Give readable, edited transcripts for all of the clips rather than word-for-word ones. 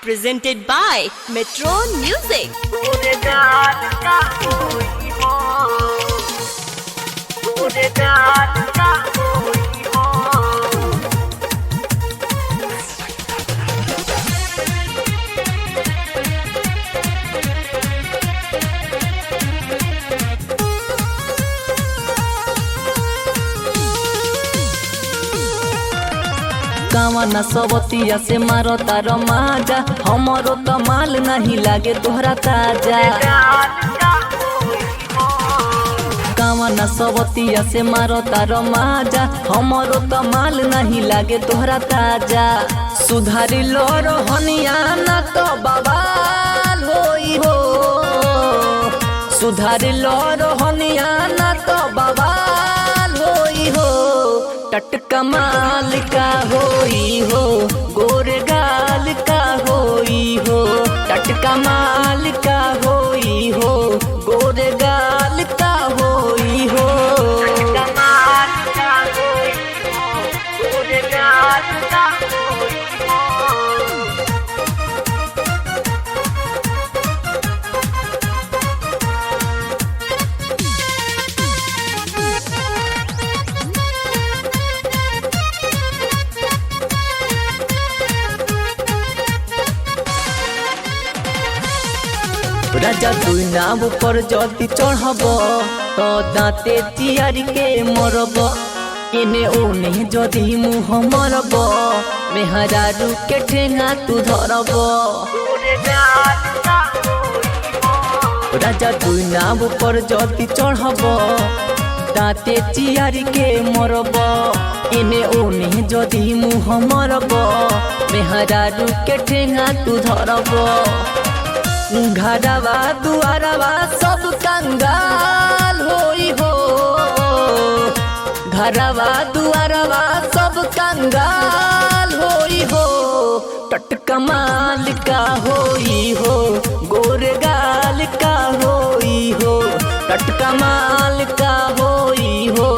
presented by Metro Music. कावना सबतिया से मारो तार माजा हमरो तो माल नहीं लागे तोहरा ताजा। कावना सबतिया से मारो तार माजा हमरो तो माल नहीं लागे तोहरा ताजा। सुधारी लो रोहनिया ना तो बवाल होई हो। सुधारी लो रोहनिया ना तो बवाल होई हो। टटका माल का होई हो गोरे गाल का होई हो। टटका माल का होई हो गोरे गाल का होई हो। टटका माल का होई हो गोरे गाल का होई हो। राजा तुई नाम पर जल्दी चढ़ब तो दाँते चियारी के मरब। एने ओने जदि मुँह मरब मेहरारू के ठेंगा तू धरब। राजा तुई नाम पर जल्दी चढ़ब दाँते चियारी के मरब। एने ओने जदि मुँह मरब मेहरारू के ठेंगा तू धरब। घरवा दुआरवा सब कंगाल होई हो। घरवा दुआरवा सब कंगाल होई हो। टटका माल का होई हो गोरे गाल का होई हो। टटका माल का होई हो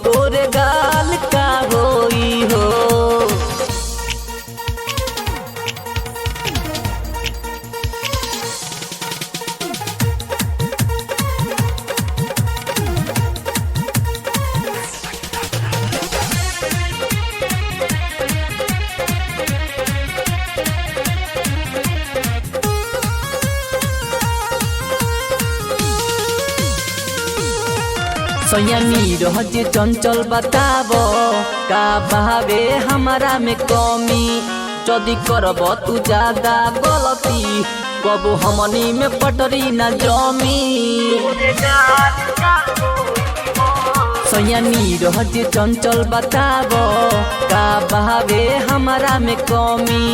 गोरे गाल का होई हो। सयानी रहज चंचल बताब का बहावे हमारा में कमी। जदि करब तू ज्यादा गलती कबो हमनी में पटरी न जमी। सयानी रहज चंचल बताब का बहावे हमारा में कमी।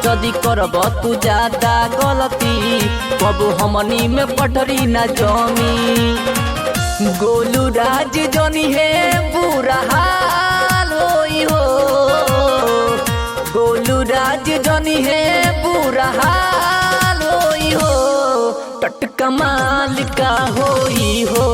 जदि करब तू ज्यादा गलती कबो हमनी में पटरी न जमी। गोलू राज जनी है बुरा हाल होई हो। गोलू राज जनी है बुरा हाल होई हो। टटका माल का होई हो